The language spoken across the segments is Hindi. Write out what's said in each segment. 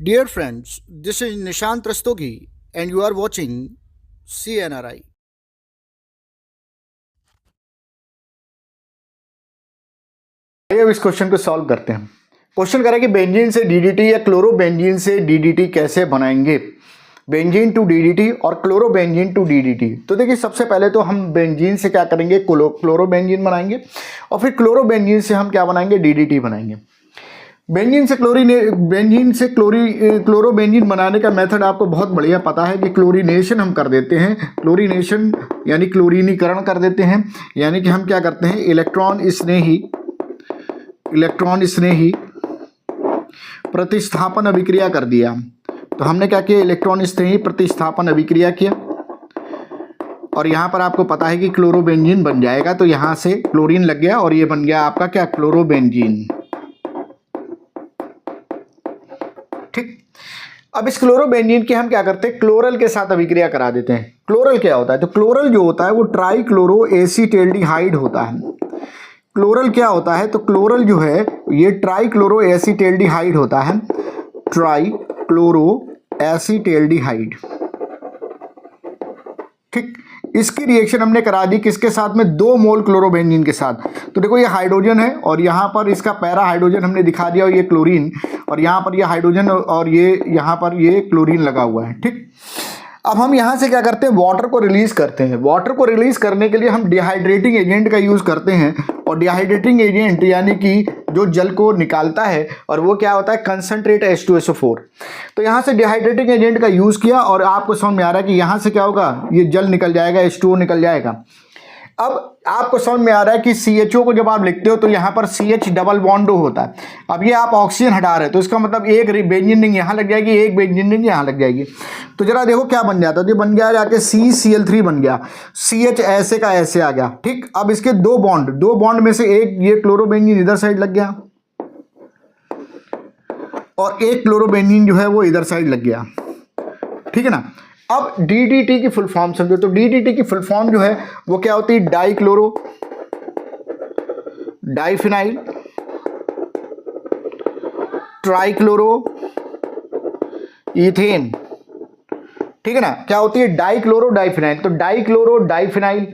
Dear friends, this is Nishant Rastogi and you are watching CNRI. आइए अब इस क्वेश्चन को सॉल्व करते हैं। क्वेश्चन करें कि बेंजीन से डीडीटी या क्लोरोबेंजीन से डीडीटी कैसे बनाएंगे। बेंजीन टू डीडीटी और क्लोरोबेंजीन टू डीडीटी। तो देखिए सबसे पहले तो हम बेंजीन से क्या करेंगे, क्लोरोबेंजीन बनाएंगे और फिर क्लोरोबेंजीन से हम क्या बनाएंगे, डीडीटी बनाएंगे। बेंजीन से क्लोरोबेंजीन बनाने का मेथड आपको बहुत बढ़िया पता है कि क्लोरीनेशन हम कर देते हैं। क्लोरीनेशन यानी क्लोरीनीकरण कर देते हैं, यानी कि हम क्या करते हैं, इलेक्ट्रॉन स्नेही प्रतिस्थापन अभिक्रिया कर दिया। तो हमने क्या किया, इलेक्ट्रॉन स्नेही प्रतिस्थापन अभिक्रिया किया और यहां पर आपको पता है कि क्लोरोबेंजीन बन जाएगा। तो यहां से क्लोरीन लग गया और ये बन गया आपका क्या, क्लोरोबेंजीन। ठीक। अब इस क्लोरोबेंजीन की हम क्या करते हैं, क्लोरल के साथ अभिक्रिया करा देते हैं। क्लोरल क्या होता है, तो क्लोरल जो होता है वो ट्राइक्लोरो एसीटेल्डिहाइड होता है। क्लोरल क्या होता है, तो क्लोरल जो है ये ट्राइक्लोरो एसीटेल्डिहाइड होता है, ट्राइक्लोरो एसीटेल्डिहाइड। ठीक। इसकी रिएक्शन हमने करा दी किसके साथ में, 2 मोल क्लोरोबेंजीन के साथ। तो देखो ये हाइड्रोजन है और यहाँ पर इसका पैरा हाइड्रोजन हमने दिखा दिया और ये क्लोरीन, और यहाँ पर ये हाइड्रोजन और ये यहाँ पर ये क्लोरीन लगा हुआ है। ठीक। अब हम यहाँ से क्या करते हैं, वाटर को रिलीज करते हैं। वाटर को रिलीज करने के लिए हम डिहाइड्रेटिंग एजेंट का यूज करते हैं और डिहाइड्रेटिंग एजेंट यानी कि जो जल को निकालता है और वो क्या होता है, कंसंट्रेट H2SO4। तो यहाँ से डिहाइड्रेटिंग एजेंट का यूज किया और आपको समझ में आ रहा है कि यहाँ से क्या होगा, ये जल निकल जाएगा, H2O निकल जाएगा। अब आपको समझ में आ रहा है कि CHO को जब आप लिखते हो तो यहाँ पर CH डबल बॉन्ड होता है। अब ये आप ऑक्सीजन हटा रहे हैं तो इसका मतलब एक बेंजीन रिंग यहाँ लग जाएगी, एक बेंजीन रिंग यहाँ लग जाएगी। तो जरा देखो क्या बन जाता है, तो बन गया जाके CCl3 बन गया, CH ऐसे का ऐसे आ गया। ठीक। अब इसके दो बॉन्ड में से एक ये क्लोरोबेंजीन इधर साइड लग गया और एक क्लोरोबेंजीन जो है वो इधर साइड लग गया। ठीक है ना। अब डीडीटी की फुल फॉर्म समझो। तो डीडीटी की फुल फॉर्म जो है वो क्या होती है, डाइक्लोरो डाइफिनाइल ट्राइक्लोरो इथेन। ठीक है ना। क्या होती है, डाइक्लोरो डाइफिनाइल। तो dichloro diphenyl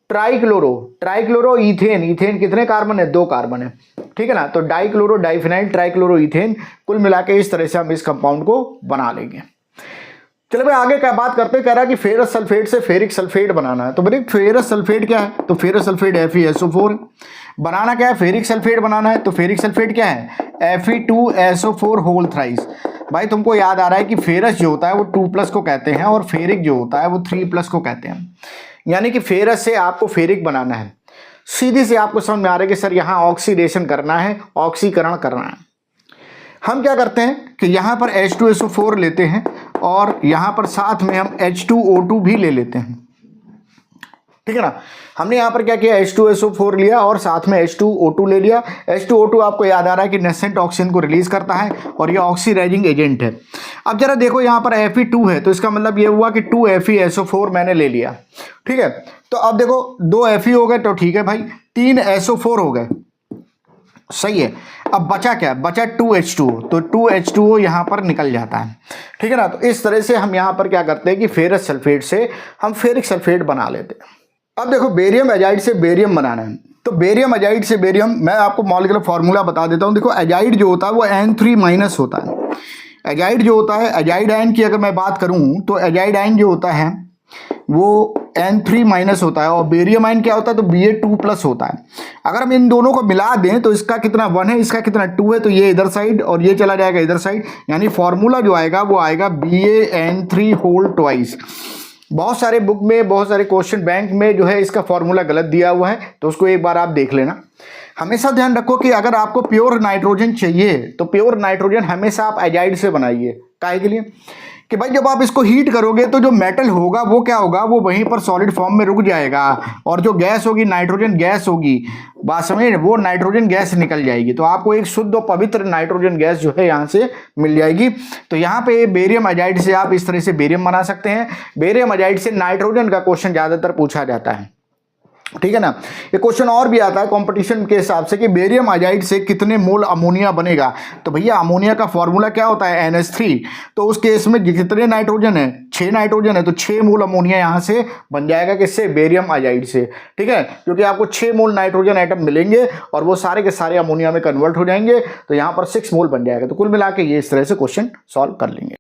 trichloro ethane. Ethane कितने कार्बन है, 2 कार्बन है। ठीक है ना। तो डाइक्लोरो डाइफिनाइल ट्राइक्लोरो इथेन, कुल मिला के इस तरह से हम इस कंपाउंड को बना लेंगे। चलो भाई आगे क्या बात करते हैं, कह रहा कि फेरस सल्फेट से फेरिक सल्फेट बनाना है। तो भाई फेरस सल्फेट क्या है, तो फेरस सल्फेट FeSO4 बनाना क्या है, फेरिक सल्फेट बनाना है। तो फेरिक सल्फेट क्या है, Fe2SO4 होल थ्राइस। भाई तुमको याद आ रहा है कि फेरस जो होता है वो 2+ को कहते हैं और फेरिक जो होता है वो 3+ को कहते हैं। यानी कि फेरस से आपको फेरिक बनाना है। सीधी से आपको समझ में आ रहा है कि सर यहाँ ऑक्सीडेशन करना है, ऑक्सीकरण करना है। हम क्या करते हैं कि यहाँ पर H2SO4 लेते हैं और यहाँ पर साथ में हम H2O2 भी ले लेते हैं। ठीक है ना। हमने यहाँ पर क्या किया, H2SO4 लिया और साथ में H2O2 ले लिया। H2O2 आपको याद आ रहा है कि नेसेंट ऑक्सीजन को रिलीज करता है और ये ऑक्सीडाइजिंग एजेंट है। अब जरा देखो यहाँ पर Fe2 है तो इसका मतलब ये हुआ कि 2 FeSO4 मैंने ले लिया। ठीक है। तो अब देखो 2 Fe हो गए तो ठीक है भाई, 3 SO4 हो गए, सही है। अब बचा क्या, बचा 2H2O। तो 2H2O यहाँ पर निकल जाता है। ठीक है ना। तो इस तरह से हम यहाँ पर क्या करते हैं कि फेरस सल्फेट से हम फेरिक सल्फेट बना लेते हैं। अब देखो बेरियम एजाइड से बेरियम बनाना है। तो बेरियम एजाइड से बेरियम, मैं आपको मॉलिक्यूलर फॉर्मूला बता देता हूँ। देखो एजाइड जो होता है वो N3- होता है। एजाइड जो होता है, एजाइड आयन की अगर मैं बात करूँ तो एजाइड आयन जो होता है वो N3- होता है और बेरियम आयन क्या होता है, तो Ba2+ होता है। अगर हम इन दोनों को मिला दें तो इसका कितना 1 है, इसका कितना 2 है, तो ये इधर साइड और ये चला जाएगा इधर साइड। यानी फॉर्मूला जो आएगा वो आएगा BaN3 होल ट्वाइस। बहुत सारे बुक में, बहुत सारे क्वेश्चन बैंक में जो है इसका फॉर्मूला गलत दिया हुआ है, तो उसको एक बार आप देख लेना। हमेशा ध्यान रखो कि अगर आपको प्योर नाइट्रोजन चाहिए तो प्योर नाइट्रोजन हमेशा आप एजाइड से बनाइए। काहे के लिए, कि भाई जब आप इसको हीट करोगे तो जो मेटल होगा वो क्या होगा, वो वहीं पर सॉलिड फॉर्म में रुक जाएगा और जो गैस होगी, नाइट्रोजन गैस होगी, बात समझे, वो नाइट्रोजन गैस निकल जाएगी। तो आपको एक शुद्ध और पवित्र नाइट्रोजन गैस जो है यहाँ से मिल जाएगी। तो यहाँ पे बेरियम एजाइड से आप इस तरह से बेरियम बना सकते हैं। बेरियम एजाइड से नाइट्रोजन का क्वेश्चन ज्यादातर पूछा जाता है। ठीक है ना। ये क्वेश्चन और भी आता है कंपटीशन के हिसाब से कि बेरियम अजाइड से कितने मोल अमोनिया बनेगा। तो भैया अमोनिया का फॉर्मूला क्या होता है, NH3। तो उस केस में कितने नाइट्रोजन है, 6 नाइट्रोजन है, तो 6 मोल अमोनिया यहाँ से बन जाएगा, किससे, बेरियम अजाइड से। ठीक है, क्योंकि आपको 6 मोल नाइट्रोजन एटम मिलेंगे और वो सारे के सारे अमोनिया में कन्वर्ट हो जाएंगे, तो यहाँ पर 6 मोल बन जाएगा। तो कुल मिला के ये इस तरह से क्वेश्चन सॉल्व कर लेंगे।